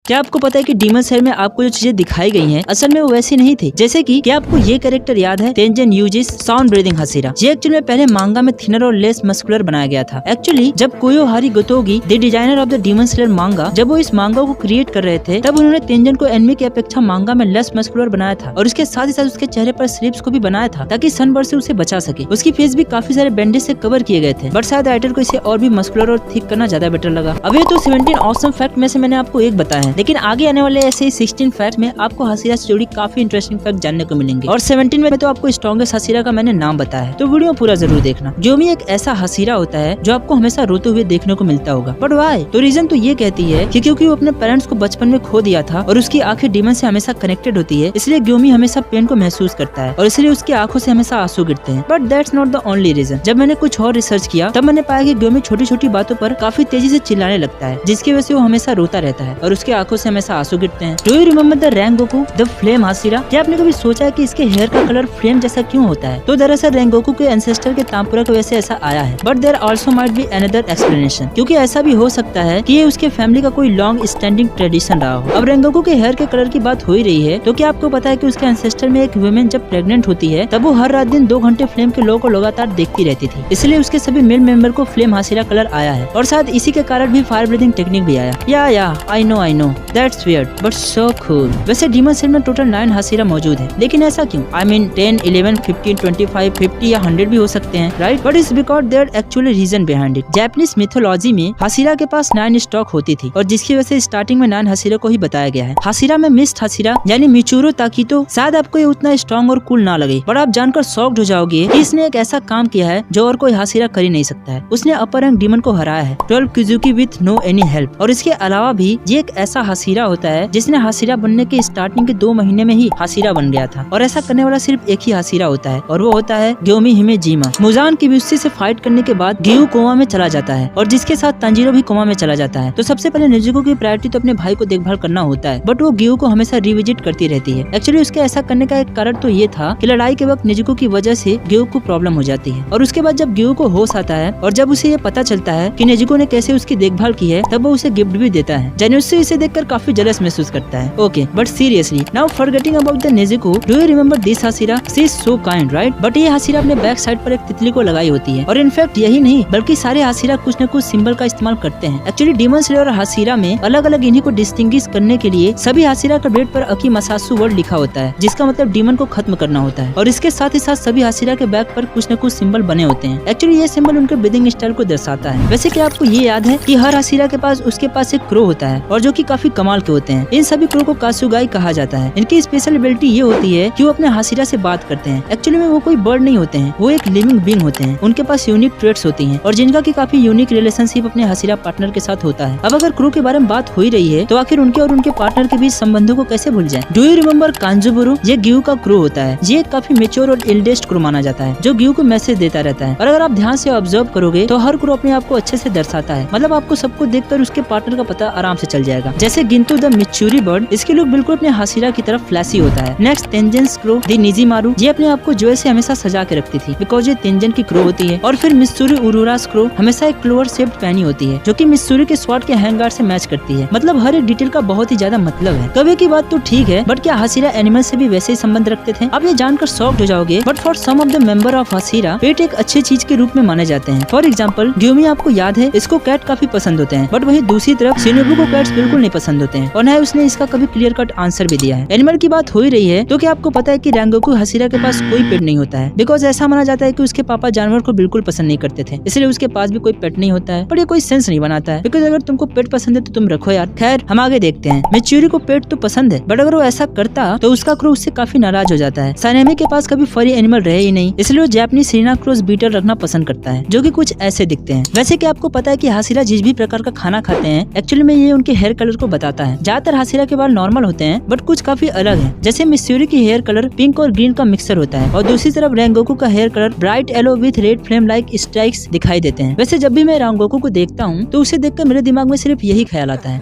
क्या आपको पता है कि डीमन स्लेयर में आपको जो चीजें दिखाई गई हैं असल में वो वैसी नहीं थी। जैसे कि क्या आपको ये कैरेक्टर याद है, तेंजन यूजिस साउंड ब्रीदिंग हसीरा। ये एक्चुअली में पहले मांगा में थिनर और लेस मस्कुलर बनाया गया था। एक्चुअली जब Koyoharu Gotouge the designer of the demon slayer manga, जब वो इस मांगा को क्रिएट कर रहे थे तब उन्होंने तेंजन को एनिमे की अपेक्षा मांगा में लेस मस्कुलर बनाया था और उसके साथ ही साथ उसके चेहरे पर स्लिप्स को भी बनाया था ताकि सनबर्न से उसे बचा सके। उसकी फेस भी काफी सारे बैंडेज से कवर किए गए थे, बट शायद राइटर को इसे और भी मस्कुलर और थिक करना ज्यादा बेटर लगा। अभी तो 17 ऑसम फैक्ट में से मैंने आपको एक बताया है, लेकिन आगे आने वाले ऐसे 16 फैक्ट में आपको हसीरा से जुड़ी काफी इंटरेस्टिंग फैक्ट जानने को मिलेंगे। और 17 में तो आपको स्ट्रॉन्गेस्ट हसीरा का मैंने नाम बताया है, तो वीडियो पूरा जरूर देखना। ग्योमी एक ऐसा हसीरा होता है जो आपको हमेशा रोते हुए देखने को मिलता होगा, बट वाई? तो रीजन तो ये कहती है कि क्योंकि वो अपने पेरेंट्स को बचपन में खो दिया था और उसकी आंखें डीमन से हमेशा कनेक्टेड होती है, इसलिए ग्योमी हमेशा पेन को महसूस करता है और इसलिए उसकी आंखों से हमेशा आंसू गिरते हैं। But that's not the only reason. जब मैंने कुछ और रिसर्च किया तब मैंने पाया कि ग्योमी छोटी छोटी बातों पर काफी तेजी से चिल्लाने लगता है, जिसकी वजह से वो हमेशा रोता रहता है और उसकी आंखों से हमेशा आंसू गिरते हैं। Do you remember the Rengoku the flame Hashira? क्या आपने कभी सोचा है कि इसके हेयर का कलर फ्लेम जैसा क्यों होता है? तो दरअसल रेंगोकू के एंसेस्टर के तांपुरा की वजह से ऐसा आया है, but there also might be another explanation, क्योंकि ऐसा भी हो सकता है कि ये उसके फैमिली का कोई लॉन्ग स्टैंडिंग ट्रेडिशन रहा हो। अब रेंगोकू के हेयर के कलर की बात हो ही रही है, तो क्या आपको पता है कि उसके एंसेस्टर में एक वुमेन जब प्रेग्नेंट होती है तब वो हर रात दिन 2 घंटे फ्लेम के लो को लगातार देखती रहती थी, इसलिए उसके सभी मेल मेंबर को फ्लेम हसीरा कलर आया है और शायद इसी के कारण भी फायर ब्रीथिंग टेक्निक भी आया। या I know that's weird but so cool. वैसे डीमन स्लेयर में टोटल 9 हसीरा मौजूद है, लेकिन ऐसा क्यों? आई मीन 10, 11, 15, 25, 50 या 100 भी हो सकते हैं, right? But it's because there actually reason behind it. Japanese mythology में हसीरा के पास 9 स्टॉक होती थी और जिसकी वजह से स्टार्टिंग में 9 हसीरा को ही बताया गया है। हसीरा में मिस्ट हसीरा यानी मिचूरो ताकितो शायद आपको ये उतना स्ट्रॉन्ग और कूल ना लगे, पर आप जानकर शॉक्ड हो जाओगे कि इसने एक ऐसा काम किया है जो और कोई हसीरा कर ही नहीं सकता है। उसने अपर रैंक डीमन को हराया है 12 किजुकी विथ नो एनी हेल्प। और इसके अलावा भी ये एक ऐसा हसीरा होता है जिसने हसीरा बनने के स्टार्टिंग के 2 महीने में ही हसीरा बन गया था, और ऐसा करने वाला सिर्फ एक ही हसीरा होता है और वो होता है ग्योमी हिमेजिमा। मुजान किबुत्सी से फाइट करने के बाद गियू कोमा में चला जाता है और जिसके साथ तांजीरो भी कोमा में चला जाता है। तो सबसे पहले नेजुको की प्रायोरिटी तो अपने भाई को देखभाल करना होता है, बट वो गियू को हमेशा रिविजिट करती रहती है। एक्चुअली उसके ऐसा करने का एक कारण तो ये था कि लड़ाई के वक्त नेजुको की वजह से गियू को प्रॉब्लम हो जाती है, और उसके बाद जब गियू को होश आता है और जब उसे ये पता चलता है कि नेजुको ने कैसे उसकी देखभाल की है, तब वो उसे गिफ्ट भी देता है। जेनुत्सु इसे देखकर काफी जेलस महसूस करता है। Okay, but seriously now forgetting about the Nezuko, do you remember this Hashira? She is so kind, right? But ये हसीरा अपने बैक साइड पर एक तितली को लगाई होती है, और इनफैक्ट यही नहीं बल्कि सारे हसीरा कुछ न कुछ सिंबल का इस्तेमाल करते हैं। एक्चुअली डीमन स्लेयर और हसीरा में अलग अलग इन्हीं को डिस्टिंग्विश करने के लिए सभी हसीरा का ब्लेड पर अकी मसासु वर्ड लिखा होता है, जिसका मतलब डीमन को खत्म करना होता है, और इसके साथ ही साथ सभी हसीरा के बैक पर कुछ न कुछ सिंबल बने होते हैं। एक्चुअली ये सिंबल उनके ब्रीदिंग स्टाइल को दर्शाता है। वैसे क्या आपको ये याद है कि हर हसीरा के पास उसके पास एक क्रो होता है और जो कि काफी कमाल के होते हैं। इन सभी क्रो को कासुगाई कहा जाता है। इनकी स्पेशल एबिलिटी ये होती है कि वो अपने हसीरा से बात करते हैं। एक्चुअली में वो कोई बर्ड नहीं होते हैं, वो एक लिविंग बीइंग होते हैं। उनके पास यूनिक ट्रेट्स होती हैं और जिनका की काफी यूनिक रिलेशनशिप अपने हसीरा पार्टनर के साथ होता है। अब अगर क्रो के बारे में बात हो ही रही है तो आखिर उनके और उनके पार्टनर के बीच संबंधों को कैसे भूल जाएं? Do you remember Kanjuburu? ये गियू का क्रो होता है। ये काफी मेच्योर और एल्डेस्ट क्रो माना जाता है जो गियू को मैसेज देता रहता है, और अगर आप ध्यान से ऑब्जर्व करोगे तो हर क्रो अपने आप को अच्छे से दर्शाता है। मतलब आपको सबको देखकर उसके पार्टनर का पता आराम से चल जाएगा। जैसे गिंतु द मिचूरी बर्ड, इसके लुक बिल्कुल अपने हसीरा की तरफ फ्लैशी होता है। नेक्स्ट तेंजेंस क्रो द निजीमारू, ये अपने आप को जोय से हमेशा सजा के रखती थी बिकॉज ये तेंजन की क्रो होती है। और फिर मिस्सूरी उरुरास क्रो हमेशा एक क्लोवर शेप्ड पहनी होती है जो कि मिस्सूरी के स्वॉर्ड के हैंड गार्ड से मैच करती है। मतलब हर एक डिटेल का बहुत ही ज्यादा मतलब है। कभी की बात तो ठीक है, बट क्या हसीरा एनिमल से भी वैसे ही संबंध रखते थे? आप ये जानकर शॉक्ड हो जाओगे, but for some of the member of Hashira pet एक अच्छी चीज के रूप में माने जाते हैं। फॉर एग्जाम्पल ग्योमी, आपको याद है इसको कैट काफी पसंद होते हैं, बट वहीं दूसरी तरफ शिनोबु को कैट्स बिल्कुल नहीं पसंद होते हैं, और न उसने इसका कभी क्लियर कट आंसर भी दिया है। एनिमल की बात हो ही रही है तो क्या आपको पता है कि रेंगोकू हसीरा के पास कोई पेट नहीं होता है, बिकॉज ऐसा माना जाता है कि उसके पापा जानवर को बिल्कुल पसंद नहीं करते थे, इसलिए उसके पास भी कोई पेट नहीं होता है। पर ये कोई सेंस नहीं बनाता है, बिकॉज अगर तुमको पेट पसंद है तो तुम रखो यार। खैर, हम आगे देखते हैं। मिचूरी को पेट तो पसंद है, बट अगर वो ऐसा करता तो उसका क्रो उससे काफी नाराज हो जाता है। सानेमी के पास कभी फरी एनिमल रहे ही नहीं, इसलिए वो जापानी सीना क्रॉस बीटर रखना पसंद करता है जो कि कुछ ऐसे दिखते हैं। वैसे क्या आपको पता है कि हसीरा जिस भी प्रकार का खाना खाते हैं एक्चुअली में ये उनके हेयर कलर को बताता है। ज्यादातर हसीरा के बाल नॉर्मल होते हैं, बट कुछ काफी अलग है। जैसे मिस्सूरी की हेयर कलर पिंक और ग्रीन का मिक्सर होता है, और दूसरी तरफ रेंगोकू का hair colour bright yellow with red flame like strikes दिखाई देते हैं। वैसे जब भी मैं रेंगोकू को देखता हूँ तो उसे देखकर मेरे दिमाग में सिर्फ यही ख्याल आता है,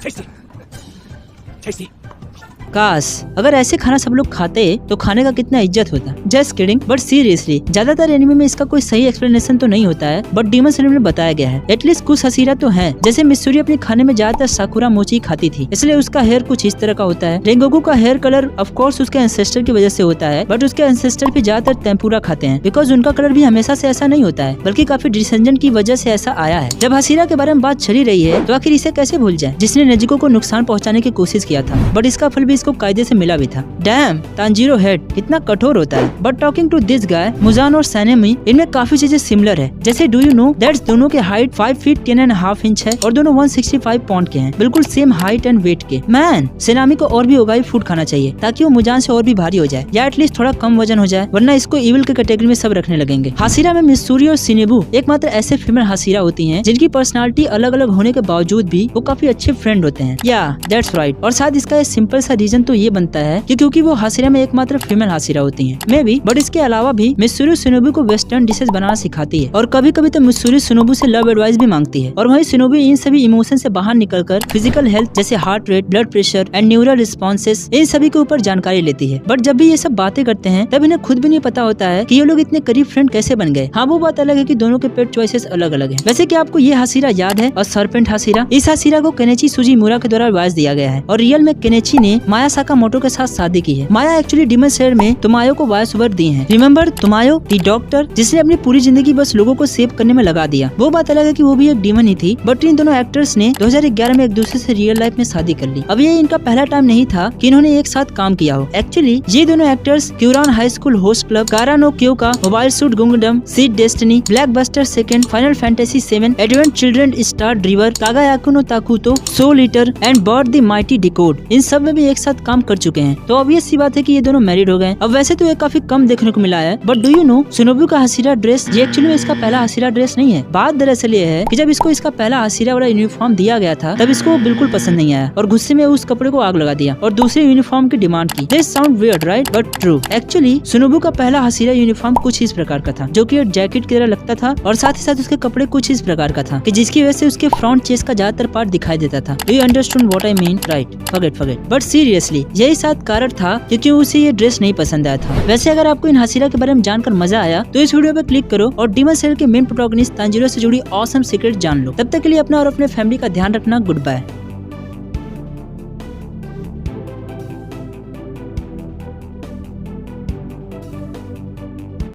काश अगर ऐसे खाना सब लोग खाते तो खाने का कितना इज्जत होता। जस्ट किडिंग, बट सीरियसली ज्यादातर एनिमे में इसका कोई सही एक्सप्लेनेशन तो नहीं होता है, बट डीमन स्लेयर में बताया गया है। एटलीस्ट कुछ हसीरा तो है। जैसे मित्सुरी अपने खाने में ज्यादातर साकुरा मोची खाती थी, इसलिए उसका हेयर कुछ इस तरह का होता है। रेंगोकू का हेयर कलर ऑफ कोर्स उसके एंसेस्टर की वजह से होता है, बट उसके एंसेस्टर भी ज्यादातर टेम्पुरा खाते हैं, बिकॉज उनका कलर भी हमेशा से ऐसा नहीं होता है, बल्कि काफी डिसेंजन की वजह से ऐसा आया है। जब हसीरा के बारे में बात चली रही है तो आखिर इसे कैसे भूल जाए, जिसने नेजुको को नुकसान पहुंचाने की कोशिश किया था, बट इसका फल भी इसको कायदे से मिला भी था। डैम, तांजीरो हेड कितना कठोर होता है। But talking to this guy, Muzan और सैनेमी, इनमें काफी चीजें सिमिलर है। जैसे डू यू नो दैट दोनों के हाइट 5 फीट 10.5 इंच है और दोनों 165 पाउंड के हैं, बिल्कुल सेम हाइट एंड वेट के। मैन, सेनामी को और भी उगाई फूड खाना चाहिए ताकि वो मुजान से और भी भारी हो जाए, या एटलीस्ट थोड़ा कम वजन हो जाए, वरना इसको इविल के कैटेगरी में सब रखने लगेंगे। हासिरा में मित्सुरी और सिनेबू एकमात्र ऐसे फीमेल हासिरा होती हैं जिनकी पर्सनालिटी अलग अलग होने के बावजूद भी वो काफी अच्छे फ्रेंड होते हैं। या दैट्स राइट। और शायद इसका एक सिंपल सा रीजन तो ये बनता है कि क्योंकि वो हासिरा में एकमात्र फीमेल हासिरा होती हैं, मे बी। बट इसके अलावा भी मित्सुरी सिनोबू को वेस्टर्न डिशेस बनाना सिखाती है, और कभी कभी तो मित्सुरी सिनोबू से लव एडवाइस भी मांगती है, और वहीं सिनोबू इन सभी इमोशन से बाहर निकलकर फिजिकल हेल्थ जैसे heart rate, blood pressure and neural responses, इन सभी के ऊपर जानकारी लेती है। बट जब भी ये सब बातें करते हैं तब इन्हें खुद भी नहीं पता होता है कि ये लोग इतने करीब फ्रेंड कैसे बन गए। हाँ, वो बात अलग है कि दोनों के पेट चॉइसेस अलग अलग है। वैसे क्या आपको ये हासिरा याद है? और सरपेंट हासिरा, इस हासिरा को केनेची सुजीमुरा के द्वारा एडवाइस दिया गया है, और रियल में केनेची ने माया साकामोटो के साथ शादी की है। माया एक्चुअली डीमन स्लेयर में तुमायो को वॉइस ओवर दी है। रिमेम्बर तुमायो द डॉक्टर, जिसने अपनी पूरी जिंदगी बस लोगों को सेव करने में लगा दिया। वो बात अलग है कि वो भी एक डीमन ही थी, बट इन दोनों एक्टर्स ने 2011 में एक दूसरे से रियल लाइफ में शादी कर ली। अब ये इनका पहला टाइम नहीं था कि इन्होंने एक साथ काम किया हो। एक्चुअली ये दोनों actors Ouran high school host club, Kara no Kyoukai, mobile suit Gundam, seed destiny, blackbuster second, final fantasy 7, advent children star driver, Kagayaku no Takuto, soul eater and Birdy the mighty decode, इन सब में भी एक साथ काम कर चुके हैं। तो ऑब्वियस सी बात है कि ये दोनों मैरिड हो गए। अब वैसे तो ये काफी कम देखने को मिला है, बट डू यू नो सिनोबू का हासिरा ड्रेस ये एक्चुअली में इसका पहला हासिरा ड्रेस नहीं है। बात दरअसल ये है कि जब इसको इसका पहला हासिरा वाला यूनिफॉर्म दिया गया था तब इसको बिल्कुल पसंद नहीं आया और गुस्से में उस कपड़े को आग लगा दिया और दूसरे यूनिफॉर्म की डिमांड की। This sound weird right, but true. Actually Shinobu का पहला हासिरा यूनिफॉर्म कुछ इस प्रकार का था, जो कि एक जैकेट की तरह लगता था, और साथ ही साथ उसके कपड़े कुछ इस प्रकार का था कि जिसकी वजह से उसके फ्रंट चेस्ट का ज्यादातर पार्ट दिखाई देता था। Do you understand what I mean? Right, forget. But seriously यही शायद कारण था क्योंकि उसे ये ड्रेस नहीं पसंद आया था। वैसे अगर आपको इन हासिरा के बारे में जानकर मजा आया तो इस वीडियो पे क्लिक करो और डीमन स्लेयर के मेन प्रोटैगनिस्ट तांजीरो से जुड़ी ऑसम सीक्रेट जान लो। तब तक के लिए अपना और अपने फैमिली का ध्यान रखना। Good bye.